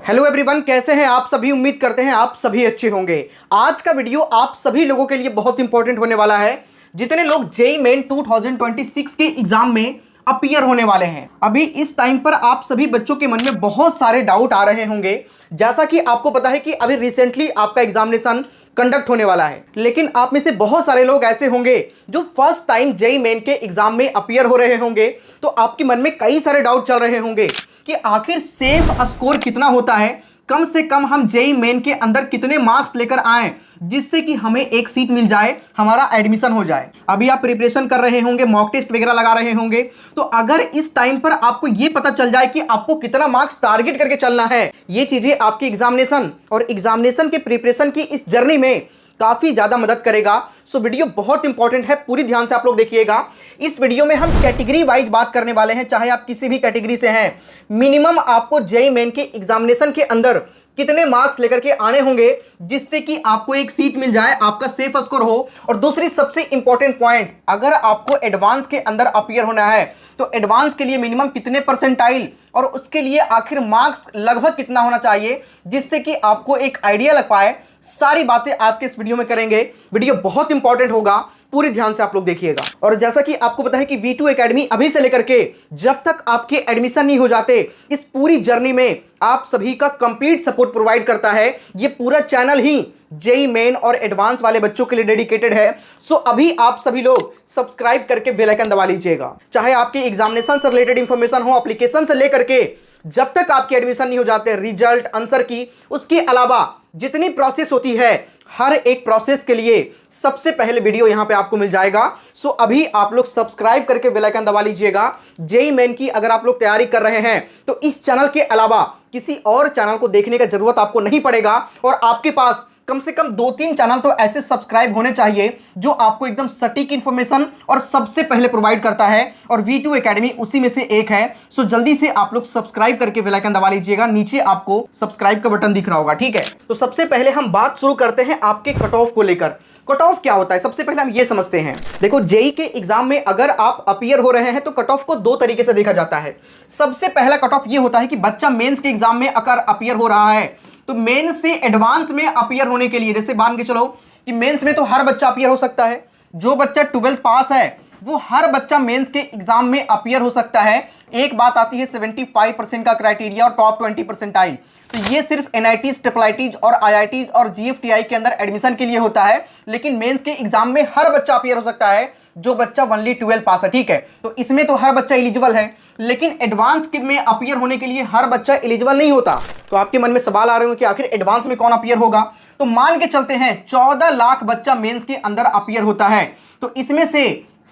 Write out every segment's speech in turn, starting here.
Hello everyone, कैसे हैं आप सभी। उम्मीद करते हैं आप सभी अच्छे होंगे। आज का वीडियो आप सभी लोगों के लिए बहुत इंपॉर्टेंट होने वाला है। जितने लोग जेईई मेन 2026 के एग्जाम में अपीयर होने वाले हैं, अभी इस टाइम पर आप सभी बच्चों के मन में बहुत सारे डाउट आ रहे होंगे। जैसा कि आपको पता है कि अभी रिसेंटली आपका एग्जामिनेशन कंडक्ट होने वाला है, लेकिन आप में से बहुत सारे लोग ऐसे होंगे जो फर्स्ट टाइम जेईई मेन के एग्जाम में अपीयर हो रहे होंगे। तो आपके मन में कई सारे डाउट चल रहे होंगे कि आखिर सेफ स्कोर कितना होता है, कम से कम हम जेईई मेन के अंदर कितने मार्क्स लेकर आए जिससे कि हमें एक सीट मिल जाए, हमारा एडमिशन हो जाए। अभी आप प्रिपरेशन कर रहे होंगे, मॉक टेस्ट वगैरह लगा रहे होंगे, तो अगर इस टाइम पर आपको यह पता चल जाए कि आपको कितना मार्क्स टारगेट करके चलना है, ये चीजें आपकी एग्जामिनेशन और एग्जामिनेशन के प्रिपरेशन की इस जर्नी में काफी ज्यादा मदद करेगा। सो वीडियो बहुत इंपॉर्टेंट है, पूरी ध्यान से आप लोग देखिएगा। इस वीडियो में हम कैटेगरी वाइज बात करने वाले हैं, चाहे आप किसी भी कैटेगरी से हैं। मिनिमम आपको जेईई मेन के एग्जामिनेशन के अंदर कितने मार्क्स लेकर के आने होंगे जिससे कि आपको एक सीट मिल जाए, आपका सेफ स्कोर हो। और दूसरी सबसे इंपॉर्टेंट पॉइंट, अगर आपको एडवांस के अंदर अपीयर होना है तो एडवांस के लिए मिनिमम कितने परसेंटाइल और उसके लिए आखिर मार्क्स लगभग कितना होना चाहिए जिससे कि आपको एक आइडिया लग पाए। सारी बातें आज के इस वीडियो में करेंगे। वीडियो बहुत इंपॉर्टेंट होगा, पूरी ध्यान से आप लोग देखिएगा। और जैसा कि आपको पता है कि V2 एकेडमी अभी से लेकर के जब तक आपके एडमिशन नहीं हो जाते, इस पूरी जर्नी में आप सभी का कंप्लीट सपोर्ट प्रोवाइड करता है। ये पूरा चैनल ही जेईई मेन और एडवांस वाले बच्चों के लिए डेडिकेटेड है। सो अभी आप सभी लोग सब्सक्राइब करके बेल आइकन दबा लीजिएगा। चाहे आपके एग्जामिनेशन से रिलेटेड इंफॉर्मेशन हो, एप्लीकेशन से लेकर के जब तक आपके एडमिशन नहीं हो जाते, रिजल्ट, आंसर की, उसके अलावा जितनी प्रोसेस होती है, हर एक प्रोसेस के लिए सबसे पहले वीडियो यहां पे आपको मिल जाएगा। सो अभी आप लोग सब्सक्राइब करके बेल आइकन दबा लीजिएगा। जेईई मेन की अगर आप लोग तैयारी कर रहे हैं तो इस चैनल के अलावा किसी और चैनल को देखने का जरूरत आपको नहीं पड़ेगा। और आपके पास कम से कम 2-3 चैनल तो ऐसे सब्सक्राइब होने चाहिए जो आपको एकदम सटीक इंफॉर्मेशन और सबसे पहले प्रोवाइड करता है, और V2 एकेडमी उसी में से एक है। सो जल्दी से आप लोग सब्सक्राइब करके बेल आइकन दबा लीजिएगा। नीचे आपको सब्सक्राइब का बटन दिख रहा होगा, ठीक है। तो सबसे पहले हम बात शुरू करते हैं आपके कट ऑफ को लेकर। कट ऑफ क्या होता है, सबसे पहले हम ये समझते हैं। देखो, जेईई के एग्जाम में अगर आप अपीयर हो रहे हैं तो कट ऑफ को दो तरीके से देखा जाता है। सबसे पहला कट ऑफ ये होता है कि बच्चा मेंस के एग्जाम में अगर अपीयर हो रहा है तो मेंस से एडवांस में अपीयर होने के लिए, जैसे मान के चलो कि मेंस में तो हर बच्चा अपीयर हो सकता है। जो बच्चा 12th पास है वो हर बच्चा मेंस के एग्जाम में अपीयर हो सकता है। एक बात आती है 75% का क्राइटेरिया और टॉप 20 परसेंटाइल, तो ये सिर्फ NITs, ट्रिपल और IITs और GFTI के अंदर एडमिशन के लिए होता है। लेकिन मेंस के एग्जाम में हर बच्चा अपीयर हो सकता है जो बच्चा ओनली 12 पास है, ठीक है। तो इसमें तो हर बच्चा एलिजिबल है, लेकिन एडवांस में अपीयर होने के लिए हर बच्चा एलिजिबल नहीं होता। तो आपके मन में सवाल आ रहे हो कि आखिर एडवांस में कौन अपीयर होगा। तो मान के चलते हैं 14 लाख बच्चा मेंस के अंदर अपीयर होता है, तो इसमें से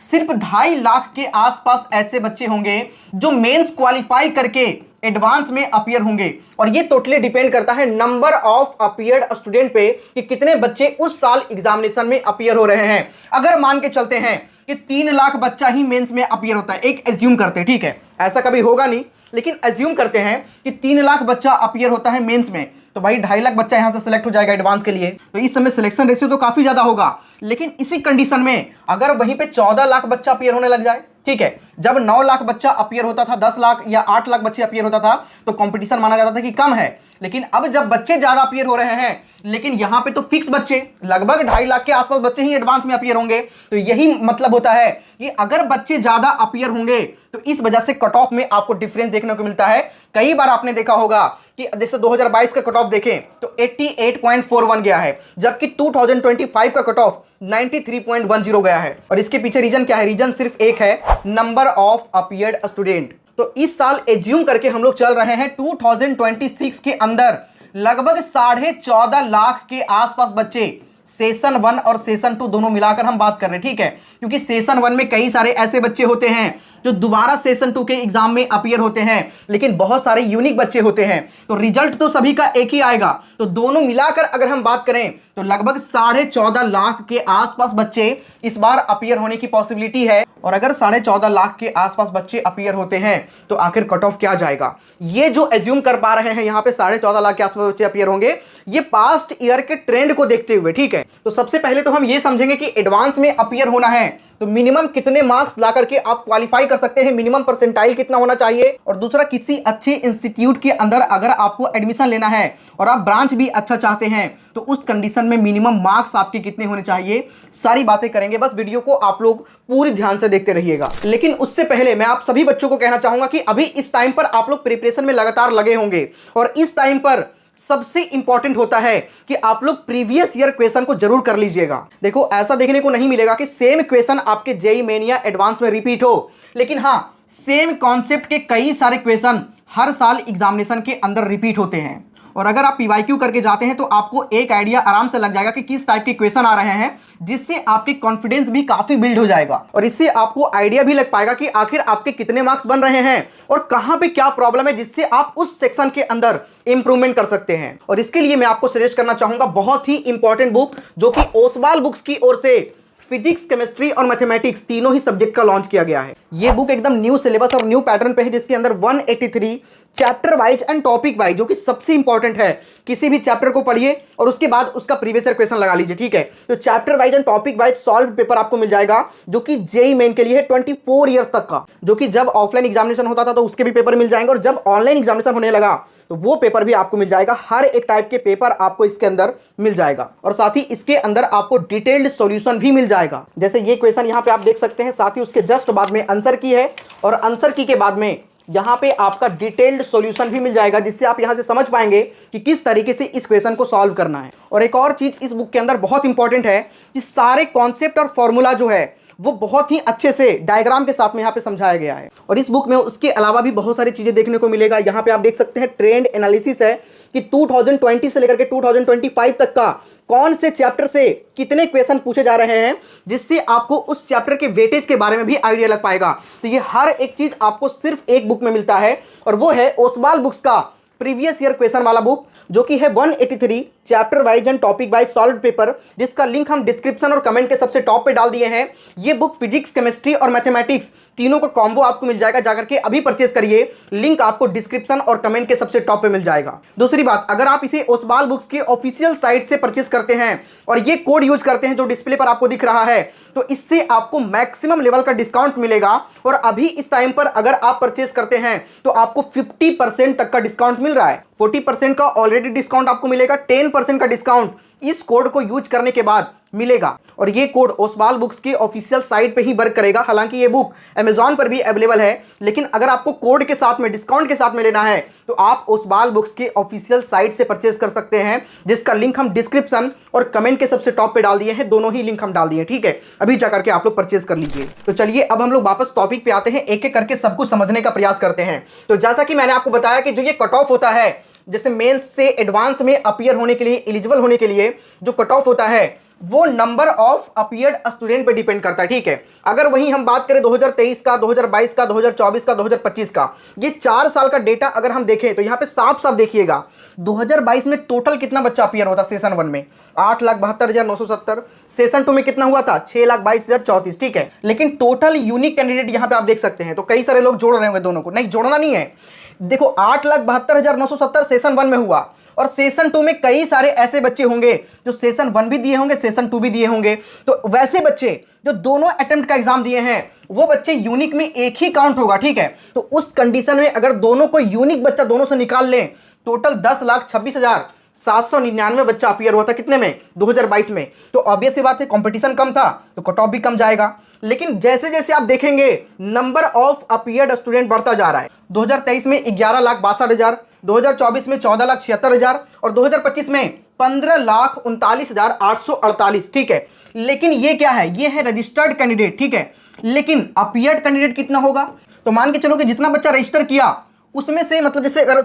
सिर्फ 2.5 लाख के आसपास ऐसे बच्चे होंगे जो मेंस क्वालिफाई करके एडवांस में अपीयर होंगे। और ये टोटली डिपेंड करता है नंबर ऑफ अपीयर्ड स्टूडेंट पे कि कितने बच्चे उस साल एग्जामिनेशन में अपीयर हो रहे हैं। अगर मान के चलते हैं कि 3 लाख बच्चा ही मेंस में अपीयर होता है, एक एज्यूम करते हैं, ठीक है, ऐसा कभी होगा नहीं, लेकिन एज्यूम करते हैं कि 3 लाख बच्चा अपीयर होता है मेंस में, तो भाई 2.5 लाख बच्चा यहां से सिलेक्ट हो जाएगा एडवांस के लिए। तो इस समय सिलेक्शन रेशियो तो काफी ज्यादा होगा। लेकिन इसी कंडीशन में अगर वहीं पे 14 लाख बच्चा अपीयर होने लग जाए, ठीक है, जब 9 लाख बच्चा अपीयर होता था, 10 लाख या 8 लाख बच्चे अपीयर होता था, तो कंपटीशन माना जाता था कि कम है। लेकिन अब जब बच्चे ज्यादा अपीयर हो रहे हैं, लेकिन यहां पे तो फिक्स बच्चे, लगभग 2.5 लाख के आसपास बच्चे ही एडवांस में अपीयर होंगे, तो यही मतलब होता है कि अगर बच्चे ज्यादा अपीयर होंगे तो इस वजह से कट ऑफ में आपको डिफरेंस देखने को मिलता है। कई बार आपने देखा होगा कि जैसे 2022 का कट ऑफ देखें तो 88.41 गया है, जबकि 2025 का कट ऑफ 93.10 गया है। और इसके पीछे रीजन क्या है? रीजन सिर्फ एक है, नंबर ऑफ अपीयर्ड स्टूडेंट। तो इस साल एज्यूम करके हम लोग चल रहे हैं 2026 के अंदर लगभग 14.5 लाख के आसपास बच्चे सेशन 1 और सेशन 2 दोनों मिलाकर हम बात कर रहे हैं, ठीक है। क्योंकि सेशन 1 में कई सारे ऐसे बच्चे होते हैं जो दोबारा सेशन 2 के एग्जाम में अपीयर होते हैं, लेकिन बहुत सारे यूनिक बच्चे होते हैं, तो रिजल्ट तो सभी का एक ही आएगा। तो दोनों मिलाकर अगर हम बात करें तो लगभग 14.5 लाख के आसपास बच्चे इस बार अपीयर होने की पॉसिबिलिटी है। और अगर 14.5 लाख के आसपास बच्चे अपीयर होते हैं तो आखिर कट ऑफ क्या जाएगा? ये जो एज्यूम कर पा रहे हैं यहाँ पे 14.5 लाख के आसपास बच्चे अपीयर होंगे, ये पास्ट ईयर के ट्रेंड को देखते हुए, ठीक है। तो सबसे पहले तो हम ये समझेंगे कि एडवांस में अपीयर होना है तो मिनिमम कितने मार्क्स ला करके आप क्वालिफाई कर सकते हैं, मिनिमम परसेंटाइल कितना होना चाहिए। और दूसरा, किसी अच्छे इंस्टीट्यूट के अंदर अगर आपको एडमिशन लेना है और आप ब्रांच भी अच्छा चाहते हैं तो उस कंडीशन में मिनिमम मार्क्स आपके कितने होने चाहिए, सारी बातें करेंगे। बस वीडियो को आप लोग पूरी ध्यान से देखते रहिएगा। लेकिन उससे पहले मैं आप सभी बच्चों को कहना चाहूंगा कि अभी इस टाइम पर आप लोग प्रिपरेशन में लगातार लगे होंगे और इस टाइम पर सबसे इंपॉर्टेंट होता है कि आप लोग प्रीवियस ईयर क्वेश्चन को जरूर कर लीजिएगा। देखो, ऐसा देखने को नहीं मिलेगा कि सेम क्वेश्चन आपके जेईई मेन या एडवांस में रिपीट हो, लेकिन हां, सेम कॉन्सेप्ट के कई सारे क्वेश्चन हर साल एग्जामिनेशन के अंदर रिपीट होते हैं। और अगर आप पीवाईक्यू करके जाते हैं तो आपको एक आइडिया आराम से लग जाएगा कि किस टाइप के क्वेश्चन आ रहे हैं, जिससे आपकी कॉन्फिडेंस भी काफी बिल्ड हो जाएगा और इससे आपको आइडिया भी लग पाएगा कि आखिर आपके कितने मार्क्स बन रहे हैं और कहां पे क्या प्रॉब्लम है, जिससे आप उस सेक्शन के अंदर इंप्रूवमेंट कर सकते हैं। और इसके लिए मैं आपको सजेस्ट करना चाहूंगा बहुत ही इंपॉर्टेंट बुक, जो कि ओसवाल बुक्स की ओर से फिजिक्स, केमिस्ट्री और मैथमेटिक्स तीनों ही सब्जेक्ट का लॉन्च किया गया है। यह बुक एकदम न्यू सिलेबस और न्यू पैटर्न पे है, जिसके अंदर 183 chapter wise and topic wise, जो कि सबसे इंपॉर्टेंट है, किसी भी चैप्टर को पढ़िए और उसके बाद उसका प्रीवियस ईयर क्वेश्चन लगा लीजिए, ठीक है। तो chapter wise and topic wise solve paper आपको मिल जाएगा, जो कि जेईई मेन के लिए है 24 ईयर्स तक का, जो कि जब ऑफलाइन एग्जामिनेशन होता था तो उसके भी पेपर मिल जाएंगे और जब ऑनलाइन एग्जामिनेशन होने लगा तो वो पेपर भी आपको मिल जाएगा। हर एक टाइप के पेपर आपको इसके अंदर मिल जाएगा और साथ ही इसके अंदर आपको डिटेल्ड सॉल्यूशन भी मिल जाएगा। जैसे ये क्वेश्चन यहाँ पे आप देख सकते हैं, साथ ही उसके जस्ट बाद में आंसर की है और आंसर की के बाद में यहाँ पे आपका डिटेल्ड सॉल्यूशन भी मिल जाएगा, जिससे आप यहाँ से समझ पाएंगे कि किस तरीके से इस क्वेश्चन को सॉल्व करना है। और एक और चीज इस बुक के अंदर बहुत इंपॉर्टेंट है कि सारे कॉन्सेप्ट और फॉर्मूला जो है वो बहुत ही अच्छे से डायग्राम के साथ में यहाँ पे समझाया गया है। और इस बुक में उसके अलावा भी बहुत सारी चीजें देखने को मिलेगा। यहाँ पे आप देख सकते हैं ट्रेंड एनालिसिस है कि 2020 से लेकर के 2025 तक का कौन से चैप्टर से कितने क्वेश्चन पूछे जा रहे हैं, जिससे आपको उस चैप्टर के वेटेज के बारे में भी आइडिया लग पाएगा। तो ये हर एक चीज आपको सिर्फ एक बुक में मिलता है और वो है ओसवाल बुक्स का प्रीवियस ईयर क्वेश्चन वाला बुक, जो कि है 183 chapter wise and topic wise solve paper, जिसका लिंक हम डिस्क्रिप्शन और कमेंट के सबसे टॉप पे डाल दिए हैं। ये बुक फिजिक्स, केमिस्ट्री और मैथमेटिक्स तीनों का कॉम्बो आपको मिल जाएगा, जाकर के अभी परचेज करिए, लिंक आपको डिस्क्रिप्शन और कमेंट के सबसे टॉप पे मिल जाएगा। दूसरी बात, अगर आप इसे ओसवाल बुक्स के ऑफिशियल साइट से परचेज करते हैं और ये कोड यूज करते हैं जो डिस्प्ले पर आपको दिख रहा है, तो इससे आपको मैक्सिमम लेवल का डिस्काउंट मिलेगा। और अभी इस टाइम पर अगर आप परचेज करते हैं तो आपको 50% तक का डिस्काउंट मिल रहा है। 40% का ऑलरेडी डिस्काउंट आपको मिलेगा, 10% का डिस्काउंट इस कोड को यूज करने के बाद मिलेगा। और ये कोड ओसवाल बुक्स की ऑफिशियल साइट पे ही वर्क करेगा। हालांकि ये बुक अमेजॉन पर भी अवेलेबल है, लेकिन अगर आपको कोड के साथ में, डिस्काउंट के साथ में लेना है तो आप ओसवाल बुक्स की ऑफिशियल साइट से परचेज कर सकते हैं, जिसका लिंक हम डिस्क्रिप्शन और कमेंट के सबसे टॉप पे डाल दिए हैं। दोनों ही लिंक हम डाल दिए, ठीक है। अभी जाकर के आप लोग परचेज कर लीजिए। तो चलिए अब हम लोग वापस टॉपिक पे आते हैं, एक एक करके सब कुछ समझने का प्रयास करते हैं। तो जैसा कि मैंने आपको बताया कि जो ये कट ऑफ होता है, जैसे मेंस से एडवांस में अपीयर होने के लिए, एलिजिबल होने के लिए जो कट ऑफ होता है, वो नंबर ऑफ अपीयर्ड स्टूडेंट पे डिपेंड करता है, ठीक है। अगर वहीं हम बात करें 2023 का, 2022 का, 2024 का, 2025 का, ये 4 साल का डेटा अगर हम देखें तो यहाँ पे साफ साफ देखिएगा 2022 में टोटल कितना बच्चा अपीयर होता सेशन 1 में 8,72,970। सेशन 2 में कितना हुआ था 6,22,034, ठीक है। लेकिन टोटल यूनिक कैंडिडेट यहाँ पे आप देख सकते हैं, तो कई सारे लोग जोड़ रहे होंगे दोनों को, नहीं जोड़ना नहीं है। देखो 8,72,970 सेशन 1 में हुआ और सेशन 2 में कई सारे ऐसे बच्चे होंगे जो सेशन 1 भी दिए होंगे, सेशन 2 भी दिए होंगे। तो वैसे बच्चे जो दोनों अटेम्प्ट का एग्जाम दिए हैं वो बच्चे यूनिक में एक ही काउंट होगा, ठीक है। तो उस कंडीशन में अगर दोनों को यूनिक बच्चा दोनों से निकाल लें, टोटल 10,26,799 बच्चा अपीयर हुआ था कितने में 2022 में। तो ऑब्वियस सी बात है कंपटीशन कम था तो कट ऑफ भी कम जाएगा। लेकिन जैसे जैसे आप देखेंगे नंबर ऑफ अपीयर्ड स्टूडेंट बढ़ता जा रहा है। 2023 में 11,62,000, 2024 में 14,76,000 और 2025 में 15,39,848, ठीक है। लेकिन ये क्या है, ये है रजिस्टर्ड कैंडिडेट, ठीक है। लेकिन अपीयर्ड कैंडिडेट कितना होगा, तो मान के चलो कि जितना बच्चा रजिस्टर किया उसमें से, मतलब जैसे अगर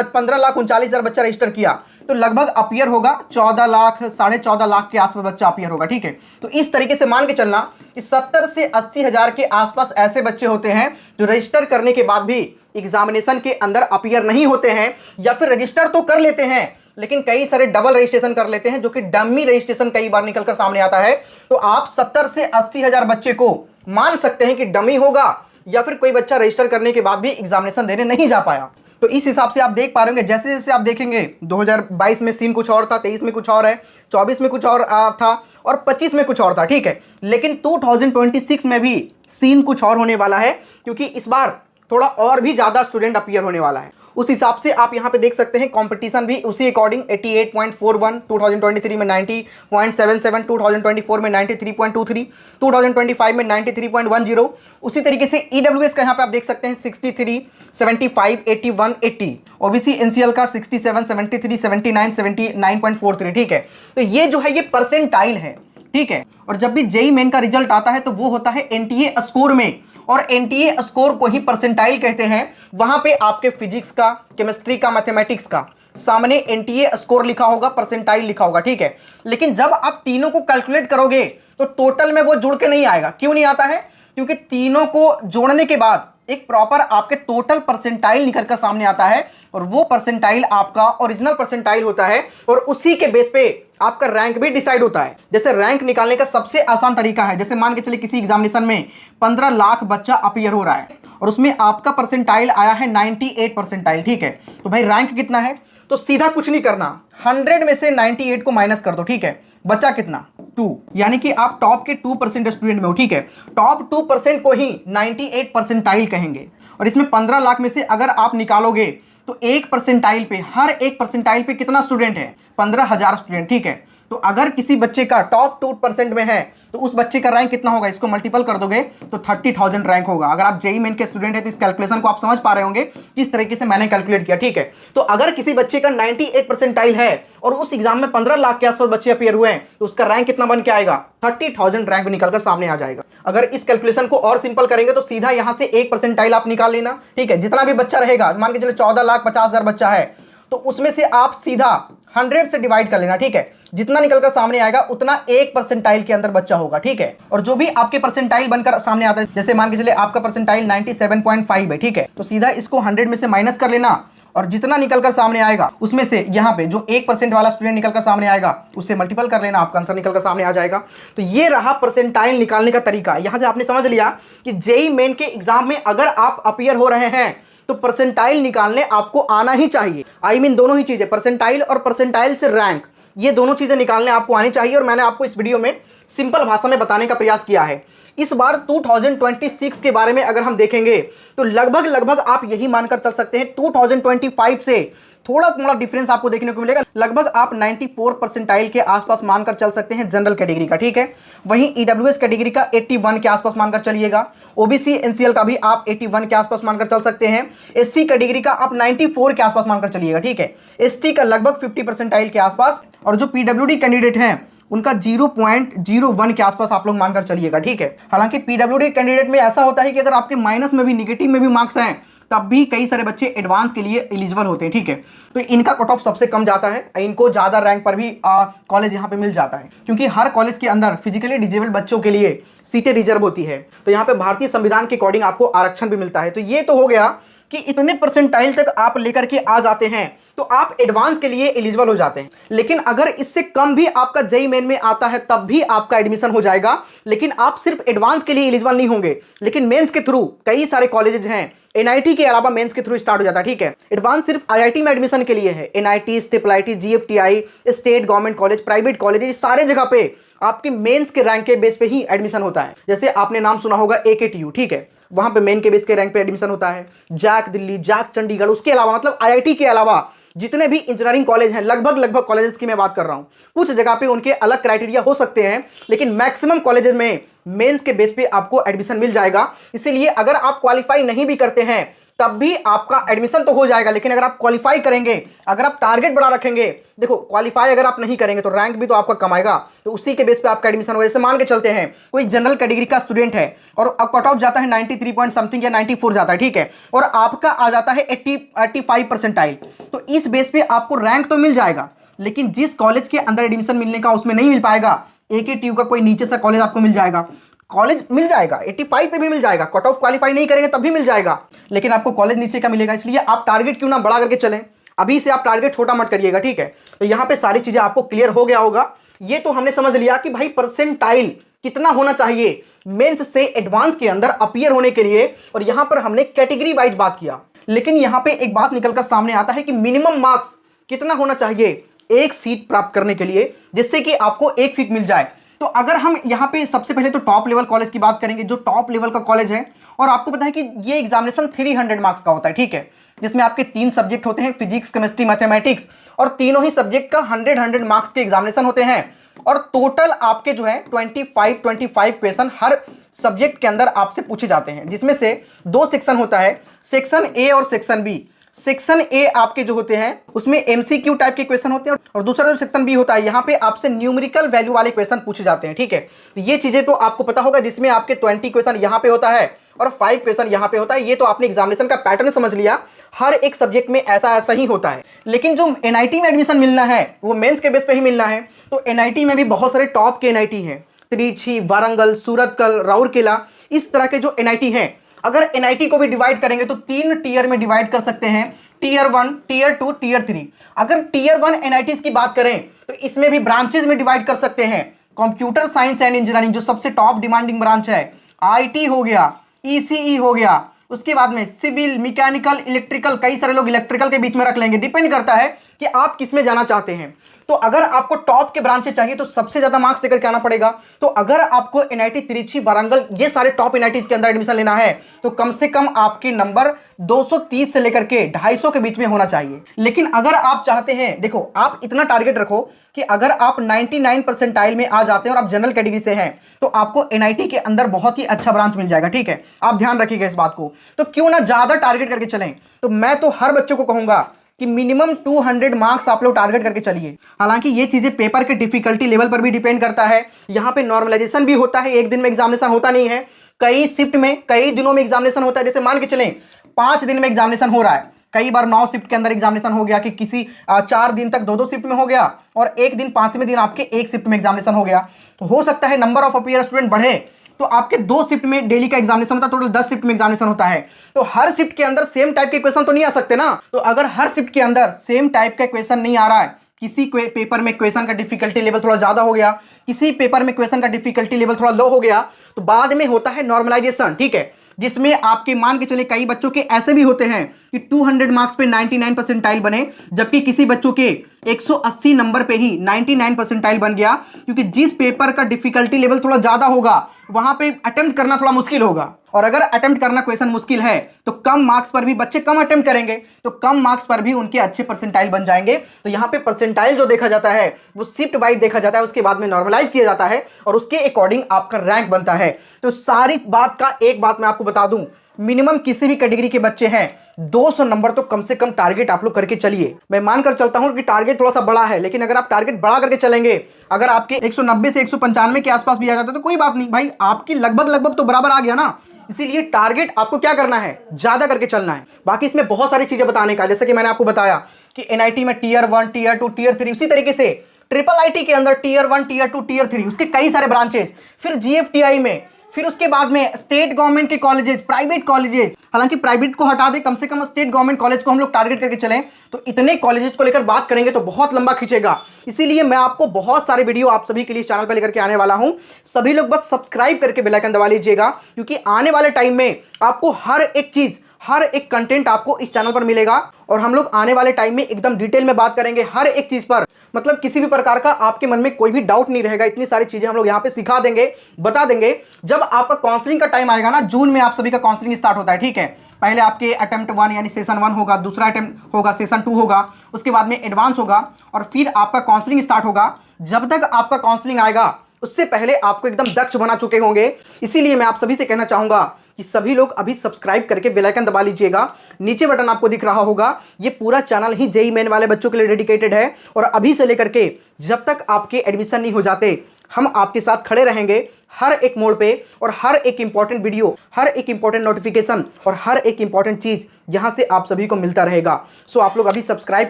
15,39,000 बच्चा रजिस्टर किया तो लगभग अपीयर होगा 14 लाख, 14.5 लाख के आसपास बच्चा अपीयर होगा, ठीक है। तो इस तरीके से मान के चलना कि 70 से 80 हजार के आसपास ऐसे बच्चे होते हैं जो रजिस्टर करने के बाद भी एग्जामिनेशन के अंदर अपीयर नहीं होते हैं, या फिर रजिस्टर तो कर लेते हैं लेकिन कई सारे डबल रजिस्ट्रेशन कर लेते हैं, जो कि डमी रजिस्ट्रेशन कई बार निकलकर सामने आता है। तो आप 70 से 80 हजार बच्चे को मान सकते हैं कि डमी होगा, या फिर कोई बच्चा रजिस्टर करने के बाद भी एग्जामिनेशन देने नहीं जा पाया। तो इस हिसाब से आप देख पा रहे होंगे, जैसे जैसे आप देखेंगे 2022 में सीन कुछ और था, 23 में कुछ और है, 24 में कुछ और था और 25 में कुछ और था, ठीक है। लेकिन 2026 में भी सीन कुछ और होने वाला है, क्योंकि इस बार थोड़ा और भी ज़्यादा स्टूडेंट अपीयर होने वाला है। उस हिसाब से आप यहाँ पे देख सकते हैं कंपटीशन भी उसी अकॉर्डिंग 88.41, 2023 में 90.77, 2024 में 93.23, 2025 में 93.10। उसी तरीके से EWS का यहाँ पे आप देख सकते हैं 63, 75, 81, 80। ओबीसी NCL का 67, 73, 79, 79.43, ठीक है। तो ये जो है ये परसेंटाइल है, ठीक है। और जब भी जेईई मेन का रिजल्ट आता है तो वो होता है एनटीए स्कोर में, और एनटीए स्कोर को ही परसेंटाइल कहते हैं। वहां पे आपके फिजिक्स का, केमिस्ट्री का, मैथमेटिक्स का सामने एनटीए स्कोर लिखा होगा, परसेंटाइल लिखा होगा, ठीक है। लेकिन जब आप तीनों को कैलकुलेट करोगे तो टोटल में वो जुड़ के नहीं आएगा। क्यों नहीं आता है? क्योंकि तीनों को जोड़ने के बाद एक प्रॉपर आपके टोटल परसेंटाइल निकल कर सामने आता है, और वो परसेंटाइल आपका ओरिजिनल परसेंटाइल होता है, और उसी के बेस पे आपका रैंक भी डिसाइड होता है। जैसे रैंक निकालने का सबसे आसान तरीका है, जैसे मान के चलिए किसी एग्जामिनेशन में 15 लाख बच्चा अपीयर हो रहा है और उसमें आपका परसेंटाइल आया है 98 परसेंटाइल, ठीक है। तो भाई रैंक कितना है? तो सीधा कुछ नहीं करना, 100 में से 98 को माइनस कर दो, ठीक है। बचा कितना? 2, यानी कि आप टॉप के 2% स्टूडेंट में हो, ठीक है। टॉप 2% को ही 98 परसेंटाइल कहेंगे। और इसमें 15 लाख में से अगर आप निकालोगे तो एक परसेंटाइल पे, हर एक परसेंटाइल पे कितना स्टूडेंट है? 15,000 स्टूडेंट, ठीक है। तो अगर किसी बच्चे का टॉप 2% में है तो उस बच्चे का रैंक कितना होगा? इसको मल्टीपल कर दोगे तो 30,000 रैंक होगा। अगर आप जेईई मेन के स्टूडेंट है तो इस कैलकुलेशन को आप समझ पा रहे होंगे किस तरीके से मैंने कैलकुलेट किया, ठीक है। तो अगर किसी बच्चे का 98 परसेंटाइल है और उस एग्जाम में 15 लाख के आसपास बच्चे अपीयर हुए हैं तो उसका रैंक कितना बन के आएगा? 30,000 रैंक निकलकर सामने आ जाएगा। अगर इस कैलकुलेशन को और सिंपल करेंगे तो सीधा यहां से एक परसेंटाइल आप निकाल लेना, ठीक है। जितना भी बच्चा रहेगा, मान के चलो 14,50,000 बच्चा है तो उसमें से आप सीधा 100 से डिवाइड कर लेना, ठीक है। जितना निकलकर सामने आएगा उतना एक परसेंटाइल के अंदर बच्चा होगा, ठीक है। और जो भी आपके परसेंटाइल बनकर सामने आता है, जैसे मान के चले आपका परसेंटाइल 97.5 है, ठीक है। तो सीधा इसको 100 में से माइनस कर लेना और जितना निकलकर सामने आएगा उसमें से यहाँ पे जो 1% वाला स्टूडेंट निकलकर सामने आएगा उससे मल्टीपल कर लेना, आपका आंसर निकलकर सामने आ जाएगा। तो ये रहा परसेंटाइल निकालने का तरीका। यहां से आपने समझ लिया कि जेईई मेन के एग्जाम में अगर आप अपीयर हो रहे हैं तो परसेंटाइल निकालने आपको आना ही चाहिए। आई मीन दोनों ही चीजें, परसेंटाइल और परसेंटाइल से रैंक, ये दोनों चीजें निकालने आपको आनी चाहिए। और मैंने आपको इस वीडियो में सिंपल भाषा में बताने का प्रयास किया है। इस बार 2026 के बारे में अगर हम देखेंगे तो लगभग आप यही मानकर चल सकते हैं 2025 से थोड़ा डिफरेंस आपको देखने को मिलेगा। लगभग आप 94 परसेंटाइल के आसपास मानकर चल सकते हैं जनरल कैटेगरी का, ठीक है। वहीं ईडब्ल्यूएस कैटेगरी का 81 के आसपास मानकर चलिएगा। ओबीसी एनसीएल का भी आप 81 के आसपास मानकर चल सकते हैं। एससी कैटेगरी का आप 94 के आसपास मानकर चलिएगा, ठीक है। एसटी का लगभग 50 परसेंटाइल के आसपास, और जो पीडब्ल्यूडी कैंडिडेट हैं उनका 0.01 के आसपास आप लोग मानकर चलिएगा, ठीक है। हालांकि पीडब्ल्यूडी कैंडिडेट में ऐसा होता है कि अगर आपके माइनस में भी, निगेटिव में भी मार्क्स हैं तब भी कई सारे बच्चे एडवांस के लिए एलिजिबल होते हैं, ठीक है। तो इनका कट ऑफ सबसे कम जाता है, इनको ज़्यादा रैंक पर भी कॉलेज यहाँ पे मिल जाता है, क्योंकि हर कॉलेज के अंदर फिजिकली डिजेबल बच्चों के लिए सीटें रिजर्व होती है। तो यहाँ पे भारतीय संविधान के अकॉर्डिंग आपको आरक्षण भी मिलता है। तो ये तो हो गया कि इतने परसेंटाइल तक आप लेकर के आ जाते हैं तो आप एडवांस के लिए एलिजिबल हो जाते हैं। लेकिन अगर इससे कम भी आपका जेईई मेन में आता है तब भी आपका एडमिशन हो जाएगा, लेकिन आप सिर्फ एडवांस के लिए एलिजिबल नहीं होंगे। लेकिन मेंस के थ्रू कई सारे कॉलेजेस हैं, एनआईटी के अलावा मेंस के थ्रू स्टार्ट हो जाता है, ठीक है। एडवांस सिर्फ आईआईटी में एडमिशन के लिए है। NIT, SIIT, GFTI, state government college, private college, सारे जगह पे आपके मेंस के रैंक के बेस पे ही एडमिशन होता है। जैसे आपने नाम सुना होगा AKTU, ठीक है, वहां पे मेन के बेस के रैंक पे एडमिशन होता है। जैक दिल्ली, जैक चंडीगढ़, उसके अलावा मतलब आईआईटी के अलावा जितने भी इंजीनियरिंग कॉलेज हैं, लगभग कॉलेजेस की मैं बात कर रहा हूं। कुछ जगह पे उनके अलग क्राइटेरिया हो सकते हैं, लेकिन मैक्सिमम कॉलेजेस में मेंस के बेस पे आपको एडमिशन मिल जाएगा। इसीलिए अगर आप क्वालिफाई नहीं भी करते हैं तब भी आपका एडमिशन तो हो जाएगा। लेकिन अगर आप क्वालिफाई करेंगे, अगर आप टारगेट बड़ा रखेंगे, देखो क्वालिफाई अगर आप नहीं करेंगे तो रैंक भी तो आपका कम आएगा, तो उसी के बेस पे आपका एडमिशन होगा। जैसे मान के चलते हैं कोई जनरल कैटेगरी का स्टूडेंट है और कट ऑफ जाता है 93 पॉइंट समथिंग या 94 जाता है, ठीक है, और आपका आ जाता है 85 परसेंटाइल, तो इस बेस पे आपको रैंक तो मिल जाएगा, लेकिन जिस कॉलेज के अंदर एडमिशन मिलने का उसमें नहीं मिल पाएगा। AKTU का कोई नीचे सा कॉलेज आपको मिल जाएगा, कॉलेज मिल जाएगा, 85 पे भी मिल जाएगा, कट ऑफ क्वालिफाई नहीं करेंगे तब भी मिल जाएगा, लेकिन आपको कॉलेज नीचे का मिलेगा। इसलिए आप टारगेट क्यों ना बड़ा करके चलें, अभी से आप टारगेट छोटा मत करिएगा, ठीक है। तो यहाँ पे सारी चीजें आपको क्लियर हो गया होगा। ये तो हमने समझ लिया कि भाई परसेंटाइल कितना होना चाहिए मेंस से एडवांस के अंदर अपीयर होने के लिए, और यहां पर हमने कैटेगरी वाइज बात किया। लेकिन यहां पे एक बात निकलकर सामने आता है कि मिनिमम मार्क्स कितना होना चाहिए एक सीट प्राप्त करने के लिए, जिससे कि आपको एक सीट मिल जाए। तो अगर हम यहां पे सबसे पहले तो टॉप लेवल कॉलेज की बात करेंगे, जो टॉप लेवल का कॉलेज है, और आपको पता है कि ये एग्जामिनेशन 300 मार्क्स का होता है, ठीक है, जिसमें आपके 3 सब्जेक्ट होते हैं, फिजिक्स, केमिस्ट्री, मैथमेटिक्स, और तीनों ही सब्जेक्ट का 100 मार्क्स के एग्जामिनेशन होते हैं। और टोटल आपके जो है 25 क्वेश्चन हर सब्जेक्ट के अंदर आपसे पूछे जाते हैं, जिसमें से 2 सेक्शन होता है, सेक्शन ए और सेक्शन बी। सेक्शन ए आपके जो होते हैं उसमें एमसीक्यू टाइप के क्वेश्चन होते हैं, और दूसरा जो सेक्शन बी होता है यहाँ पे आपसे न्यूमेरिकल वैल्यू वाले क्वेश्चन पूछे जाते हैं, ठीक है। तो ये चीजें तो आपको पता होगा, जिसमें आपके 20 क्वेश्चन यहाँ पे होता है और 5 क्वेश्चन यहाँ पे होता है। ये तो आपने एग्जामिनेशन का पैटर्न समझ लिया, हर एक सब्जेक्ट में ऐसा ऐसा ही होता है। लेकिन जो एनआईटी में एडमिशन मिलना है वो मेंस के बेस पे ही मिलना है। तो एनआईटी में भी बहुत सारे टॉप के एनआईटी हैं, त्रिची, वारंगल, सूरतकल, राउरकेला, इस तरह के जो एनआईटी हैं। अगर एनआईटी को भी डिवाइड करेंगे तो 3 टियर में डिवाइड कर सकते हैं, टियर 1, टियर 2, टियर 3। अगर टियर 1 एनआईटीज की बात करें तो इसमें भी ब्रांचेज में डिवाइड कर सकते हैं। कंप्यूटर साइंस एंड इंजीनियरिंग जो सबसे टॉप डिमांडिंग ब्रांच है, आईटी हो गया, ईसीई हो गया, उसके बाद में सिविल, मैकेनिकल, इलेक्ट्रिकल, कई सारे लोग इलेक्ट्रिकल के बीच में रख लेंगे, डिपेंड करता है कि आप किस में जाना चाहते हैं। तो अगर आपको टॉप के ब्रांचेस चाहिए तो सबसे ज्यादा मार्क्स लेकर के आना पड़ेगा। तो अगर आपको एनआईटी त्रिची, वारंगल, ये सारे टॉप एनआईटीज के अंदर एडमिशन लेना है तो कम से कम आपके नंबर 230 से लेकर के 250 के बीच में होना चाहिए। लेकिन अगर आप चाहते हैं, देखो आप इतना टारगेट रखो कि अगर आप 99 परसेंटाइल में आ जाते हैं और आप जनरल कैटेगरी से हैं तो आपको एनआईटी के अंदर बहुत ही अच्छा ब्रांच मिल जाएगा, ठीक है। आप ध्यान रखिएगा इस बात को। तो क्यों ना ज्यादा टारगेट करके चलें। तो मैं तो हर बच्चों को कहूंगा कि मिनिमम 200 मार्क्स आप लोग टारगेट करके चलिए। हालांकि ये चीजें पेपर के डिफिकल्टी लेवल पर भी डिपेंड करता है। यहाँ पे नॉर्मलाइजेशन भी होता है, एक दिन में एग्जामिनेशन होता नहीं है, कई शिफ्ट में, कई दिनों में एग्जामिनेशन होता है। जैसे मान के चलें 5 दिन में एग्जामिनेशन हो रहा है, कई बार 9 शिफ्ट के अंदर एग्जामिनेशन हो गया, कि किसी 4 दिन तक 2-2 शिफ्ट में हो गया, और एक दिन 5वें दिन आपके एक शिफ्ट में एग्जामिनेशन हो गया। तो हो सकता है नंबर ऑफ अपीयर स्टूडेंट बढ़े तो आपके 2 शिफ्ट में डेली का एग्जामिनेशन होता है, टोटल 10 शिफ्ट में एग्जामिनेशन होता है। तो हर शिफ्ट के अंदर सेम टाइप के क्वेश्चन तो नहीं आ सकते ना। तो अगर हर शिफ्ट के अंदर सेम टाइप का क्वेश्चन नहीं आ रहा है, किसी पेपर में क्वेश्चन का डिफिकल्टी लेवल थोड़ा ज्यादा हो गया, किसी पेपर में क्वेश्चन का डिफिकल्टी लेवल थोड़ा लो हो गया, तो बाद में होता है नॉर्मलाइजेशन, ठीक है, जिसमें आपके मान के चले कई बच्चों के ऐसे भी होते हैं कि 200 मार्क्स पे 99 परसेंटाइल बने, जबकि किसी बच्चों के 180 नंबर पे ही 99 परसेंटाइल बन गया, क्योंकि जिस पेपर का डिफिकल्टी लेवल थोड़ा ज्यादा होगा वहां पे अटेम्प्ट करना थोड़ा मुश्किल होगा। और अगर अटेम्प्ट करना क्वेश्चन मुश्किल है तो कम मार्क्स पर भी बच्चे कम अटेम्प्ट करेंगे, तो कम मार्क्स पर भी उनके अच्छे परसेंटाइल बन जाएंगे। तो यहाँ पे परसेंटाइल जो देखा जाता है वो शिफ्ट वाइज देखा जाता है, उसके बाद में नॉर्मलाइज किया जाता है और उसके अकॉर्डिंग आपका रैंक बनता है। तो सारी बात का एक बात मैं आपको बता दूं, मिनिमम किसी भी कैटेगरी के बच्चे हैं 200 नंबर तो कम से कम टारगेट आप लोग करके चलिए। मैं मानकर चलता हूं कि टारगेट थोड़ा सा बड़ा है, लेकिन अगर आप टारगेट बड़ा करके चलेंगे, अगर आपके 190 से 195 के आसपास भी आ जाता है तो कोई बात नहीं भाई, आपकी लगभग तो बराबर आ गया ना। इसीलिए टारगेट आपको क्या करना है, ज्यादा करके चलना है। बाकी इसमें बहुत सारी चीजें बताने का, जैसे कि मैंने आपको बताया कि एनआईटी में टियर 1, टियर 2, टियर 3, उसी तरीके से ट्रिपल आईटी के अंदर टियर 1, टियर 2, टियर 3, उसके कई सारे ब्रांचेस, फिर जीएफटीआई में, फिर उसके बाद में स्टेट गवर्नमेंट के कॉलेजेस, प्राइवेट कॉलेजेस, हालांकि प्राइवेट को हटा दे, कम से कम स्टेट गवर्नमेंट कॉलेज को हम लोग टारगेट करके चलें, तो इतने कॉलेजेस को लेकर बात करेंगे तो बहुत लंबा खींचेगा। इसीलिए मैं आपको बहुत सारे वीडियो आप सभी के लिए चैनल पर लेकर के आने वाला हूं। सभी लोग बस सब्सक्राइब करके बेल आइकन दबा लीजिएगा, क्योंकि आने वाले टाइम में आपको हर एक चीज, हर एक कंटेंट आपको इस चैनल पर मिलेगा और हम लोग आने वाले टाइम में एकदम डिटेल में बात करेंगे हर एक चीज पर। मतलब किसी भी प्रकार का आपके मन में कोई भी डाउट नहीं रहेगा, इतनी सारी चीजें हम लोग यहाँ पे सिखा देंगे, बता देंगे। जब आपका काउंसलिंग का टाइम आएगा ना, जून में आप सभी का काउंसलिंग स्टार्ट होता है, ठीक है। पहले आपके अटेम्प्ट 1 यानी सेशन 1 होगा, दूसरा अटेम्प्ट होगा सेशन 2 होगा, उसके बाद में एडवांस होगा और फिर आपका काउंसलिंग स्टार्ट होगा। जब तक आपका काउंसलिंग आएगा उससे पहले आपको एकदम दक्ष बना चुके होंगे। इसीलिए मैं आप सभी से कहना चाहूंगा कि सभी लोग अभी सब्सक्राइब करके बेल आइकन दबा लीजिएगा। नीचे बटन आपको दिख रहा होगा, ये पूरा चैनल ही जेईई मेन वाले बच्चों के लिए डेडिकेटेड है और अभी से लेकर के जब तक आपके एडमिशन नहीं हो जाते हम आपके साथ खड़े रहेंगे हर एक मोड़ पे, और हर एक इंपॉर्टेंट वीडियो, हर एक इंपॉर्टेंट नोटिफिकेशन और हर एक इंपॉर्टेंट चीज यहां से आप सभी को मिलता रहेगा। सो आप लोग अभी सब्सक्राइब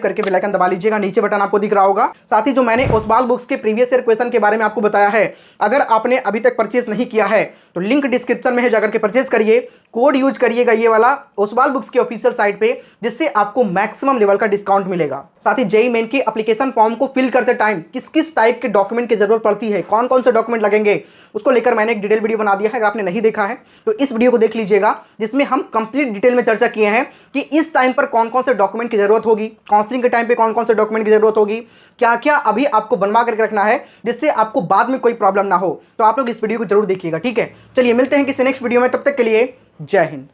करके बेल आइकन दबा लीजिएगा, नीचे बटन आपको दिख रहा होगा। साथ ही जो मैंने ओसवाल बुक्स के प्रीवियस ईयर क्वेश्चन के बारे में आपको बताया है, अगर आपने अभी तक परचेज नहीं किया है तो लिंक डिस्क्रिप्शन में है, जाकर के परचेज करिए। कोड यूज करिएगा ये वाला ओसवाल बुक्स के ऑफिशियल साइट पे, जिससे आपको मैक्सिमम लेवल का डिस्काउंट मिलेगा। साथ ही जेईई मेन की एप्लीकेशन फॉर्म को फिल करते टाइम किस किस टाइप के डॉक्यूमेंट की जरूरत पड़ती है, कौन कौन से डॉक्यूमेंट लगेंगे, उसको इसको लेकर मैंने एक डिटेल वीडियो बना दिया है, अगर आपने नहीं देखा है तो इस वीडियो को देख लीजिएगा, जिसमें हम कंप्लीट डिटेल में चर्चा किए हैं कि इस टाइम पर कौन कौन से डॉक्यूमेंट की जरूरत होगी, काउंसलिंग के टाइम पे कौन कौन से डॉक्यूमेंट की जरूरत होगी, क्या क्या अभी आपको बनवा करके रखना है जिससे आपको बाद में कोई प्रॉब्लम ना हो। तो आप लोग इस वीडियो को जरूर देखिएगा, ठीक है। चलिए मिलते हैं किसी नेक्स्ट वीडियो में, तब तक के लिए जय हिंद।